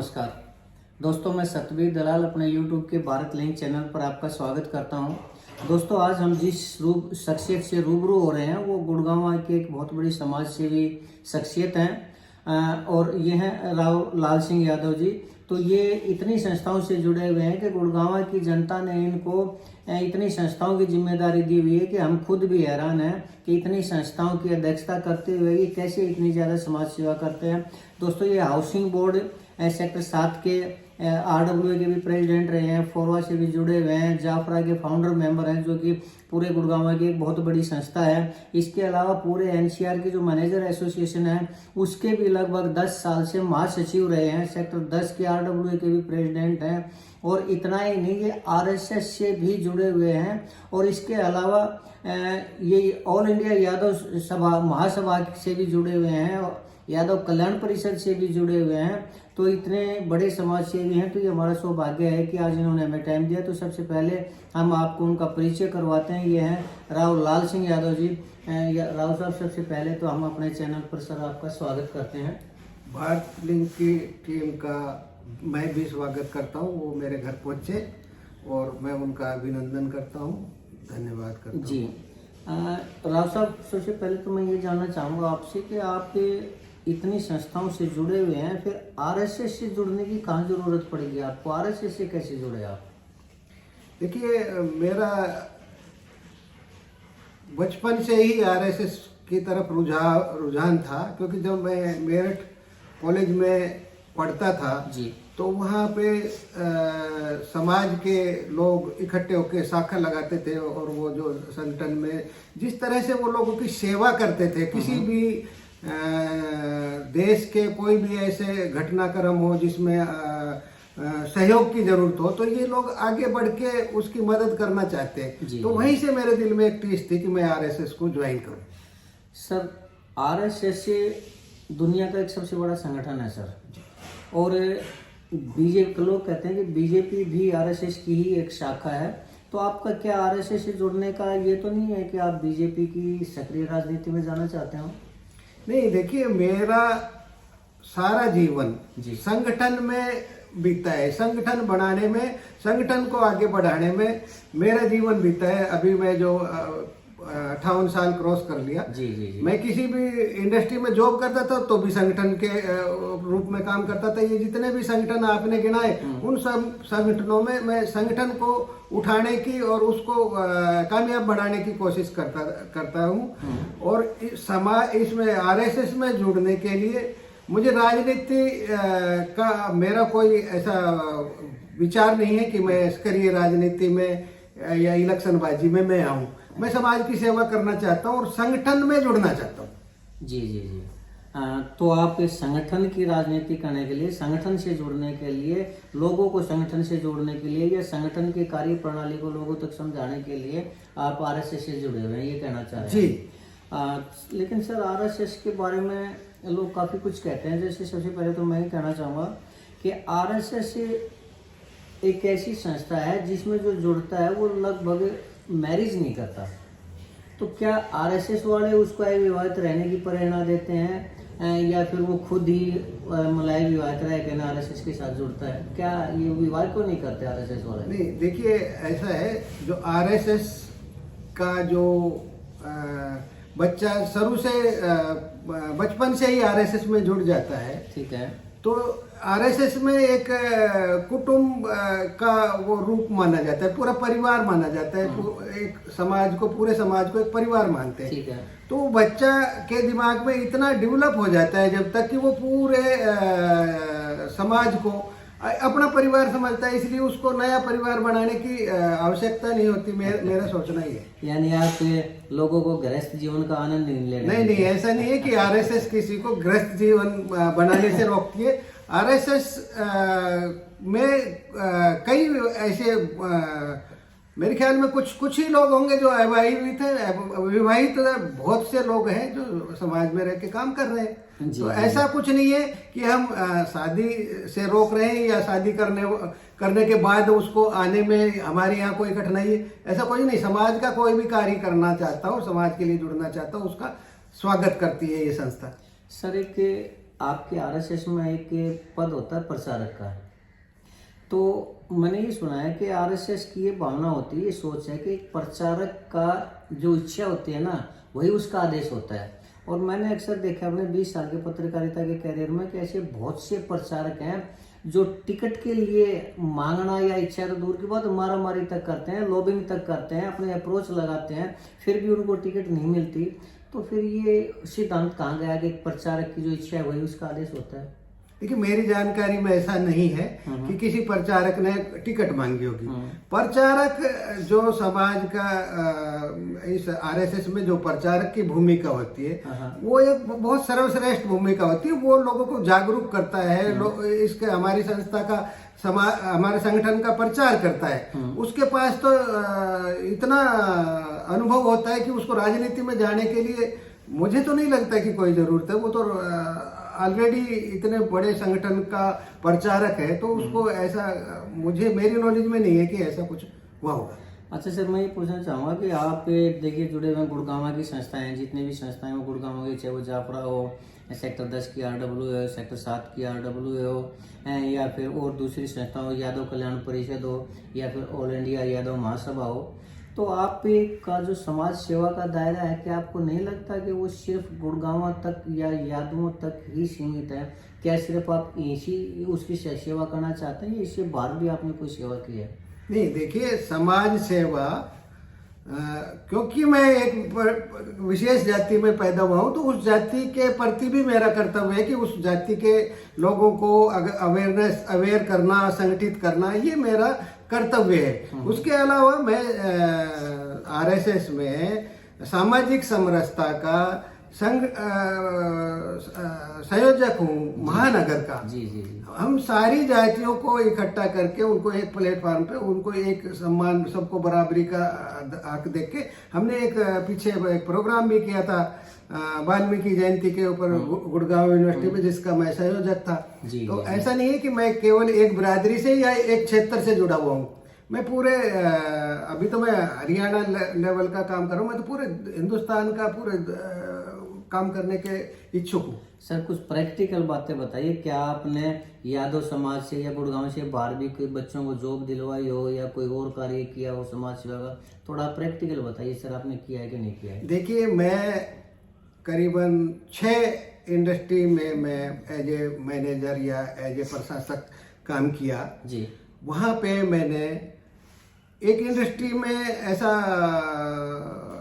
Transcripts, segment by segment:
नमस्कार दोस्तों, मैं सतवीर दलाल अपने YouTube के भारत लिंक चैनल पर आपका स्वागत करता हूं। दोस्तों, आज हम जिस शख्सियत से रूबरू हो रहे हैं वो गुड़गांव के एक बहुत बड़ी समाज सेवी शख्सियत हैं और ये हैं राव लाल सिंह यादव जी। तो ये इतनी संस्थाओं से जुड़े हुए हैं कि गुड़गांव की जनता ने इनको इतनी संस्थाओं की जिम्मेदारी दी हुई है कि हम खुद भी हैरान हैं कि इतनी संस्थाओं की अध्यक्षता करते हुए ये कैसे इतनी ज़्यादा समाज सेवा करते हैं। दोस्तों, ये हाउसिंग बोर्ड सेक्टर 7 के RWA के भी प्रेसिडेंट रहे हैं, फोरवा से भी जुड़े हुए हैं, जाफरा के फाउंडर मेंबर हैं, जो कि पूरे गुड़गांव की एक बहुत बड़ी संस्था है। इसके अलावा पूरे NCR के जो मैनेजर एसोसिएशन है उसके भी लगभग 10 साल से महासचिव रहे हैं। सेक्टर 10 के RWA के भी प्रेसिडेंट हैं। और इतना ही नहीं, ये RSS से भी जुड़े हुए हैं और इसके अलावा ये ऑल इंडिया यादव सभा महासभा से भी जुड़े हुए हैं, यादव कल्याण परिषद से भी जुड़े हुए हैं। तो इतने बड़े समाज सेवी हैं, तो ये हमारा सौभाग्य है कि आज इन्होंने हमें टाइम दिया। तो सबसे पहले हम आपको उनका परिचय करवाते हैं। ये हैं राव लाल सिंह यादव जी। राव साहब, सबसे पहले तो हम अपने चैनल पर सर आपका स्वागत करते हैं। भारत लिंक की टीम का मैं भी स्वागत करता हूँ। वो मेरे घर पहुँचे और मैं उनका अभिनंदन करता हूँ, धन्यवाद करता हूँ जी। राव साहब, सबसे पहले तो मैं ये जानना चाहूँगा आपसे कि आप इतनी संस्थाओं से जुड़े हुए हैं, फिर RSS से जुड़ने की कहाँ जरूरत पड़ेगी आपको? RSS से कैसे जुड़े आप? देखिए, मेरा बचपन से ही RSS की तरफ रुझान था, क्योंकि जब मैं मेरठ कॉलेज में पढ़ता था जी, तो वहाँ पे समाज के लोग इकट्ठे होकर शाखा लगाते थे और वो जो संगठन में जिस तरह से वो लोगों की सेवा करते थे, किसी भी देश के कोई भी ऐसे घटनाक्रम हो जिसमें सहयोग की जरूरत हो, तो ये लोग आगे बढ़ के उसकी मदद करना चाहते हैं। तो वहीं से मेरे दिल में एक टीस थी कि मैं RSS को ज्वाइन करूं। सर, RSS से दुनिया का एक सबसे बड़ा संगठन है सर, और बीजेपी, लोग कहते हैं कि बीजेपी भी RSS की ही एक शाखा है। तो आपका क्या RSS से जुड़ने का ये तो नहीं है कि आप बीजेपी की सक्रिय राजनीति में जाना चाहते हो? नहीं, देखिए, मेरा सारा जीवन संगठन में बीता है। संगठन बनाने में, संगठन को आगे बढ़ाने में मेरा जीवन बीता है। अभी मैं जो 58 साल क्रॉस कर लिया। जी। मैं किसी भी इंडस्ट्री में जॉब करता था तो भी संगठन के रूप में काम करता था। ये जितने भी संगठन आपने गिनाए, उन सब संगठनों में मैं संगठन को उठाने की और उसको कामयाब बनाने की कोशिश करता हूँ। और इसमें RSS में जुड़ने के लिए मुझे राजनीति का मेरा कोई ऐसा विचार नहीं है कि मैं करिए राजनीति में या इलेक्शनबाजी में मैं आऊँ। मैं समाज की सेवा करना चाहता हूँ और संगठन में जुड़ना चाहता हूँ। जी। तो आप इस संगठन की राजनीति करने के लिए, संगठन से जुड़ने के लिए, लोगों को संगठन से जोड़ने के लिए या संगठन की कार्य प्रणाली को लोगों तक समझाने के लिए आप RSS से जुड़े हुए हैं, ये कहना चाह रहे हैं? जी। लेकिन सर, RSS के बारे में लोग काफ़ी कुछ कहते हैं। जैसे सबसे पहले तो मैं ये कहना चाहूँगा कि RSS एक ऐसी संस्था है जिसमें जो जुड़ता है वो लगभग मैरिज नहीं करता। तो क्या RSS वाले उसको विवाहित रहने की प्रेरणा देते हैं या फिर वो खुद ही मलाई विवाहित रह के RSS के साथ जुड़ता है? क्या ये विवाह को नहीं करते RSS वाले? नहीं, देखिए, ऐसा है, जो RSS का जो बच्चा शुरू से बचपन से ही RSS में जुड़ जाता है, ठीक है, तो RSS में एक कुटुंब का वो रूप माना जाता है, पूरा परिवार माना जाता है। एक समाज को, पूरे समाज को एक परिवार मानते हैं। ठीक है। तो बच्चा के दिमाग में इतना डेवलप हो जाता है जब तक कि वो पूरे समाज को अपना परिवार समझता है, इसलिए उसको नया परिवार बनाने की आवश्यकता नहीं होती। मेरा सोचना ही है। यानी आप लोगों को गृहस्थ जीवन का आनंद नहीं लेना? नहीं, ऐसा नहीं है कि RSS किसी को गृहस्थ जीवन बनाने से रोकती है। RSS में कई ऐसे मेरे ख्याल में कुछ ही लोग होंगे जो अविवाहित हैं। विवाहित बहुत से लोग हैं जो समाज में रह के काम कर रहे हैं। तो ऐसा कुछ नहीं है कि हम शादी से रोक रहे हैं या शादी करने के बाद उसको आने में हमारे यहाँ कोई कठिनाई है, ऐसा कोई नहीं। समाज का कोई भी कार्य करना चाहता हो, समाज के लिए जुड़ना चाहता हो, उसका स्वागत करती है ये संस्था। सर, एक आपके आरएसएस में एक पद होता है प्रचारक का, तो मैंने ये सुना है कि आरएसएस की ये भावना होती है, ये सोच है कि एक प्रचारक का जो इच्छा होती है ना, वही उसका आदेश होता है। और मैंने अक्सर देखा अपने 20 साल के पत्रकारिता के कैरियर में कि ऐसे बहुत से प्रचारक हैं जो टिकट के लिए मांगना या इच्छा तो दूर की बात, मारा मारी तक करते हैं, लॉबिंग तक करते हैं, अपने अप्रोच लगाते हैं, फिर भी उनको टिकट नहीं मिलती। तो फिर ये सिद्धांत कहाँ गया कि प्रचारक की जो इच्छा है वही उसका आदेश होता है? देखिए, मेरी जानकारी में ऐसा नहीं है कि किसी प्रचारक ने टिकट मांगी होगी। प्रचारक जो समाज का इस आरएसएस में जो प्रचारक की भूमिका होती है वो एक बहुत सर्वश्रेष्ठ भूमिका होती है। वो लोगों को जागरूक करता है, इसके हमारी संस्था का हमारे संगठन का प्रचार करता है। उसके पास तो इतना अनुभव होता है कि उसको राजनीति में जाने के लिए मुझे तो नहीं लगता कि कोई जरूरत है। वो तो ऑलरेडी इतने बड़े संगठन का प्रचारक है, तो उसको ऐसा, मुझे मेरी नॉलेज में नहीं है कि ऐसा कुछ हुआ होगा। अच्छा सर, मैं ये पूछना चाहूँगा कि आप देखिए जुड़े हुए गुड़गांव की संस्थाएं, जितनी भी संस्थाएं हो गुड़गांव की, चाहे वो जाफरा हो, सेक्टर 10 की RW हो, सेक्टर 7 की RW हो, या फिर और दूसरी संस्था हो, यादव कल्याण परिषद हो, या फिर ऑल इंडिया यादव महासभा हो, तो आप का जो समाज सेवा का दायरा है, क्या आपको नहीं लगता कि वो सिर्फ गुड़गांव तक या यादवों तक ही सीमित है? क्या सिर्फ आप इसी उसकी सेवा करना चाहते हैं या इससे बाहर भी आपने कोई सेवा की है? नहीं, देखिए, समाज सेवा, क्योंकि मैं एक विशेष जाति में पैदा हुआ हूँ, तो उस जाति के प्रति भी मेरा कर्तव्य है कि उस जाति के लोगों को अवेयर करना, संगठित करना, ये मेरा कर्तव्य है। उसके अलावा मैं आरएसएस में सामाजिक समरसता का संयोजक हूँ, महानगर का। जी जी जी। हम सारी जातियों को इकट्ठा करके उनको एक प्लेटफॉर्म पे, उनको एक सम्मान, सबको बराबरी का हक देख के हमने एक पीछे एक प्रोग्राम भी किया था वाल्मीकि जयंती के ऊपर गुड़गांव यूनिवर्सिटी में, जिसका मैं संयोजक था। तो ऐसा नहीं है कि मैं केवल एक बिरादरी से या एक क्षेत्र से जुड़ा हुआ हूँ। मैं पूरे अभी तो मैं हरियाणा लेवल का काम कर रहा हूँ। मैं तो पूरे हिंदुस्तान का पूरे काम करने के इच्छुक हूँ। सर, कुछ प्रैक्टिकल बातें बताइए। क्या आपने यादव समाज से या गुड़गांव से बाहर भी कोई बच्चों को जॉब दिलवाई हो या कोई और कार्य किया हो समाज सेवा का? थोड़ा प्रैक्टिकल बताइए सर, आपने किया है कि नहीं किया है? देखिए, मैं करीबन 6 इंडस्ट्री में मैं एज ए मैनेजर या एज ए प्रशासक काम किया जी। वहाँ पे मैंने एक इंडस्ट्री में ऐसा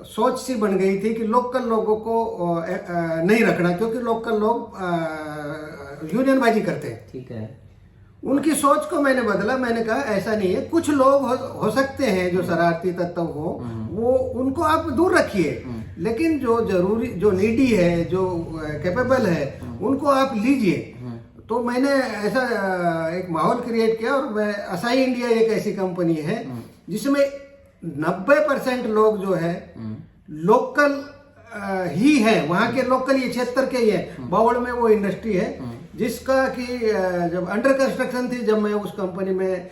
सोच सी बन गई थी कि लोकल लोगों को नहीं रखना, क्योंकि लोकल लोग यूनियनबाजी करते हैं। ठीक है। उनकी सोच को मैंने बदला। मैंने कहा ऐसा नहीं है, कुछ लोग हो सकते हैं जो शरारती तत्व हो, वो उनको आप दूर रखिए, लेकिन जो जरूरी, जो नीडी है, जो कैपेबल है, उनको आप लीजिए। तो मैंने ऐसा एक माहौल क्रिएट किया, और मैं असाई इंडिया एक ऐसी कंपनी है जिसमें 90% लोग जो है लोकल ही है, वहाँ के लोकल, ये क्षेत्र के ही है। बावड़ में वो इंडस्ट्री है जिसका कि जब अंडर कंस्ट्रक्शन थी, जब मैं उस कंपनी में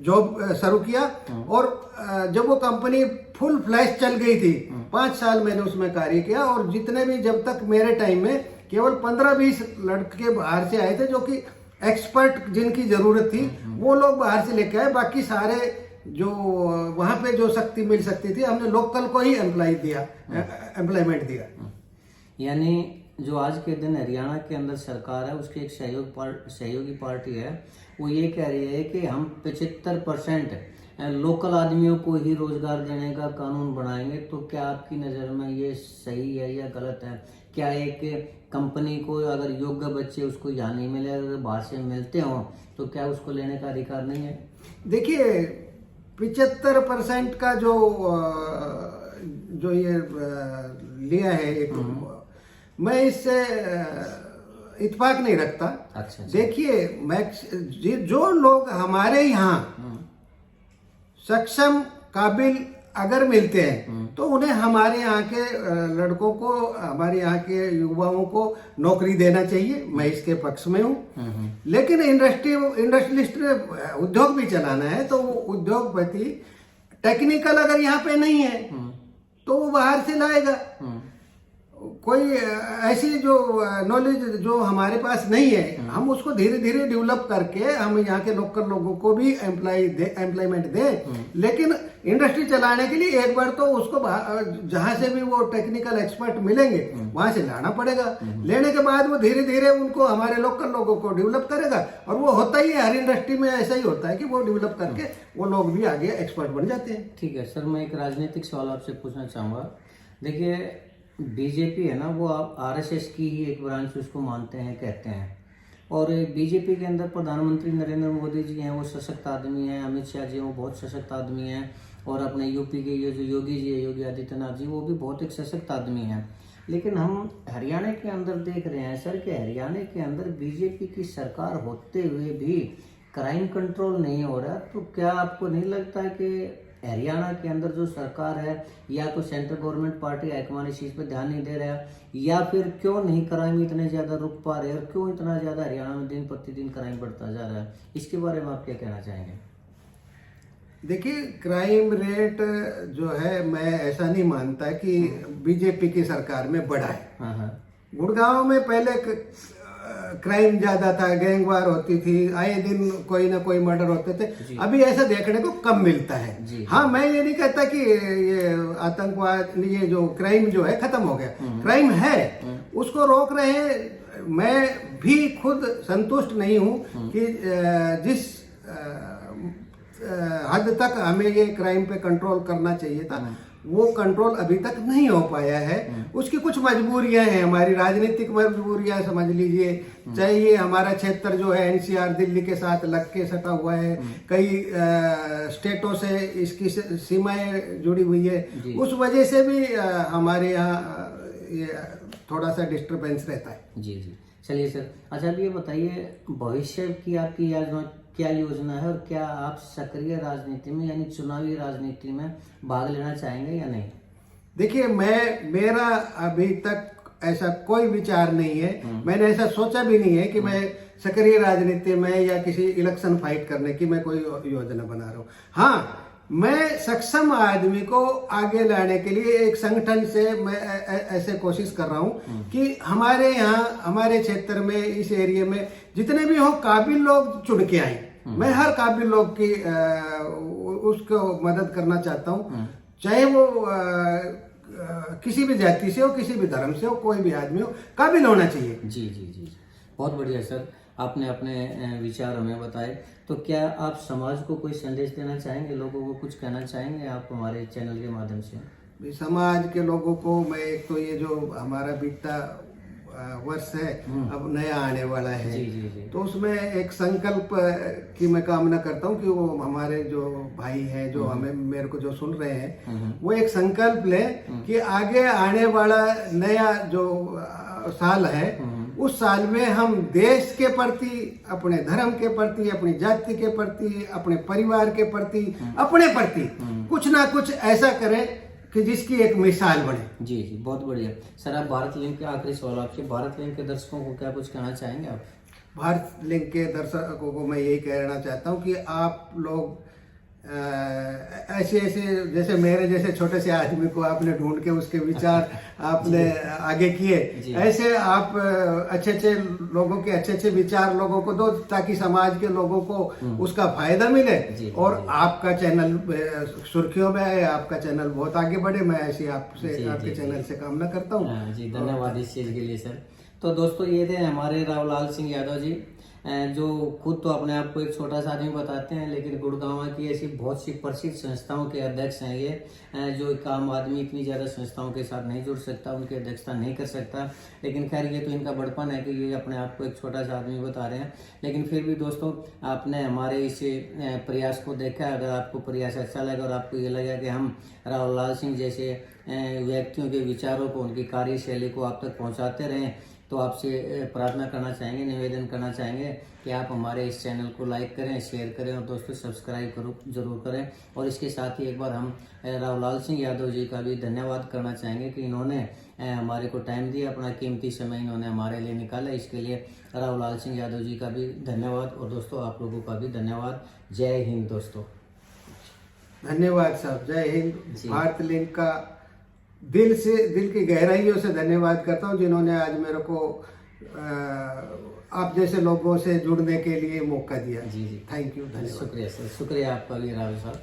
जॉब शुरू किया, और जब वो कंपनी फुल फ्लैश चल गई थी, 5 साल मैंने उसमें कार्य किया। और जितने भी, जब तक मेरे टाइम में केवल 15-20 लड़के बाहर से आए थे जो कि एक्सपर्ट जिनकी जरूरत थी, वो लोग बाहर से लेके आए। बाकी सारे जो वहां पे जो शक्ति मिल सकती थी, हमने लोकल को ही एम्प्लॉयमेंट दिया। यानी जो आज के दिन हरियाणा के अंदर सरकार है, उसकी एक सहयोगी पार्टी है, वो ये कह रही है कि हम 75% लोकल आदमियों को ही रोजगार देने का कानून बनाएंगे। तो क्या आपकी नज़र में ये सही है या गलत है? क्या एक कंपनी को अगर योग्य बच्चे उसको यहाँ नहीं मिले, अगर बाहर से मिलते हों, तो क्या उसको लेने का अधिकार नहीं है? देखिए, 75% का जो ये लिया है, एक मैं इससे इत्तेफाक नहीं रखता। अच्छा। देखिए, जो लोग हमारे यहाँ सक्षम, काबिल अगर मिलते हैं, तो उन्हें हमारे यहाँ के लड़कों को, हमारे यहाँ के युवाओं को नौकरी देना चाहिए। मैं इसके पक्ष में हूँ। लेकिन इंडस्ट्रियलिस्ट उद्योग भी चलाना है, तो उद्योगपति टेक्निकल अगर यहाँ पे नहीं है तो वो बाहर से लाएगा। कोई ऐसी जो नॉलेज जो हमारे पास नहीं है, हम उसको धीरे धीरे डेवलप करके हम यहाँ के लोकल लोगों को भी एम्प्लॉयमेंट दें। लेकिन इंडस्ट्री चलाने के लिए एक बार तो उसको जहां से भी वो टेक्निकल एक्सपर्ट मिलेंगे वहां से लाना पड़ेगा। लेने के बाद वो धीरे धीरे उनको हमारे लोकल लोगों को डेवलप करेगा। और वो होता ही है, हर इंडस्ट्री में ऐसा ही होता है कि वो डेवलप करके वो लोग भी आगे एक्सपर्ट बन जाते हैं। ठीक है सर, मैं एक राजनीतिक सवाल आपसे पूछना चाहूँगा। देखिए, बीजेपी है ना, वो आरएसएस की ही एक ब्रांच उसको मानते हैं, कहते हैं। और बीजेपी के अंदर प्रधानमंत्री नरेंद्र मोदी जी हैं, वो सशक्त आदमी हैं। अमित शाह जी वो बहुत सशक्त आदमी हैं। और अपने यूपी के ये जो योगी जी है, योगी आदित्यनाथ जी, वो भी बहुत एक सशक्त आदमी हैं। लेकिन हम हरियाणा के अंदर देख रहे हैं सर कि हरियाणा के अंदर बीजेपी की सरकार होते हुए भी क्राइम कंट्रोल नहीं हो रहा। तो क्या आपको नहीं लगता है कि हरियाणा के अंदर जो सरकार है या तो सेंट्रल गवर्नमेंट पार्टी हाईकमान इस चीज़ पर ध्यान नहीं दे रहा, या फिर क्यों नहीं क्राइम इतने ज़्यादा रुक पा रहे और क्यों इतना ज़्यादा हरियाणा में दिन प्रतिदिन क्राइम बढ़ता जा रहा है? इसके बारे में आप क्या कहना चाहेंगे? देखिए, क्राइम रेट जो है, मैं ऐसा नहीं मानता कि बीजेपी की सरकार में बढ़ा है। हाँ। गुड़गांव में पहले क्राइम ज्यादा था, गैंगवार होती थी, आए दिन कोई ना कोई मर्डर होते थे। अभी ऐसा देखने को कम मिलता है। हाँ, मैं ये नहीं कहता कि ये आतंकवाद, ये जो क्राइम जो है खत्म हो गया। क्राइम है, उसको रोक रहे हैं। मैं भी खुद संतुष्ट नहीं हूँ कि जिस हद तक हमें ये क्राइम पे कंट्रोल करना चाहिए था, वो कंट्रोल अभी तक नहीं हो पाया है। उसकी कुछ मजबूरियां हैं, हमारी राजनीतिक मजबूरियां समझ लीजिए। चाहे ये हमारा क्षेत्र जो है एनसीआर दिल्ली के साथ लग के सटा हुआ है, कई स्टेटों से इसकी सीमाएं जुड़ी हुई है, उस वजह से भी हमारे यहाँ ये थोड़ा सा डिस्टरबेंस रहता है। जी। चलिए सर, अच्छा अब ये बताइए, भविष्य की आपकी क्या योजना है और क्या आप सक्रिय राजनीति में यानी चुनावी राजनीति में भाग लेना चाहेंगे या नहीं? देखिए, मेरा अभी तक ऐसा कोई विचार नहीं है। मैंने ऐसा सोचा भी नहीं है कि मैं सक्रिय राजनीति में या किसी इलेक्शन फाइट करने की मैं कोई योजना बना रहा हूँ। हाँ, मैं सक्षम आदमी को आगे लाने के लिए एक संगठन से मैं ऐसे कोशिश कर रहा हूँ कि हमारे यहाँ, हमारे क्षेत्र में, इस एरिया में जितने भी हो काबिल लोग चुन के आए। मैं हर काबिल लोग की उसको मदद करना चाहता हूँ, चाहे वो किसी भी जाति से हो, किसी भी धर्म से हो, कोई भी आदमी हो, काबिल होना चाहिए। जी। बहुत बढ़िया सर, आपने अपने विचार हमें बताए। तो क्या आप समाज को कोई संदेश देना चाहेंगे, लोगों को कुछ कहना चाहेंगे आप हमारे चैनल के माध्यम से? समाज के लोगों को मैं, एक तो ये जो हमारा बीतता वर्ष है, अब नया आने वाला है, जी। तो उसमें एक संकल्प की मैं कामना करता हूँ कि वो हमारे जो भाई हैं, जो हमें, मेरे को जो सुन रहे हैं, वो एक संकल्प लें कि आगे आने वाला नया जो साल है, उस साल में हम देश के प्रति, अपने धर्म के प्रति, अपनी जाति के प्रति, अपने परिवार के प्रति, अपने प्रति कुछ ना कुछ ऐसा करें कि जिसकी एक मिसाल बने। जी। बहुत बढ़िया सर। आप भारत लिंक के, आखिरी सवाल आपसे, भारत लिंक के दर्शकों को क्या कुछ कहना चाहेंगे आप? भारत लिंक के दर्शकों को मैं यही कहना चाहता हूँ कि आप लोग ऐसे जैसे मेरे जैसे छोटे से आदमी को आपने ढूंढ के उसके विचार आपने आगे किए, ऐसे आप अच्छे लोगों के अच्छे विचार लोगों को दो, ताकि समाज के लोगों को उसका फायदा मिले और आपका चैनल सुर्खियों में आए, आपका चैनल बहुत आगे बढ़े। मैं ऐसी आपसे, आपके चैनल से कामना करता हूँ। जी, धन्यवाद इस चीज के लिए सर। तो दोस्तों, ये थे हमारे रावलाल सिंह यादव जी, जो खुद तो अपने आप को एक छोटा सा आदमी बताते हैं, लेकिन गुड़गांव की ऐसी बहुत सी प्रसिद्ध संस्थाओं के अध्यक्ष हैं ये, जो एक आम आदमी इतनी ज़्यादा संस्थाओं के साथ नहीं जुड़ सकता, उनकी अध्यक्षता नहीं कर सकता। लेकिन खैर, ये तो इनका बड़पन है कि ये अपने आप को एक छोटा सा आदमी बता रहे हैं। लेकिन फिर भी दोस्तों, आपने हमारे इस प्रयास को देखा, अगर आपको प्रयास अच्छा लगा और आपको ये लगा कि हम रावलाल सिंह जैसे व्यक्तियों के विचारों को, उनकी कार्यशैली को आप तक पहुँचाते रहें, तो आपसे प्रार्थना करना चाहेंगे, निवेदन करना चाहेंगे कि आप हमारे इस चैनल को लाइक करें, शेयर करें और दोस्तों सब्सक्राइब जरूर करें। और इसके साथ ही एक बार हम रावलाल सिंह यादव जी का भी धन्यवाद करना चाहेंगे कि इन्होंने हमारे को टाइम दिया, अपना कीमती समय इन्होंने हमारे लिए निकाला। इसके लिए रावलाल सिंह यादव जी का भी धन्यवाद और दोस्तों आप लोगों का भी धन्यवाद। जय हिंद दोस्तों। धन्यवाद साहब, जय हिंद। भारत लिंक का दिल की गहराइयों से धन्यवाद करता हूँ जिन्होंने आज मेरे को आप जैसे लोगों से जुड़ने के लिए मौका दिया। जी जी, थैंक यू, धन्यवाद। शुक्रिया सर, शुक्रिया आपका भी राव साहब।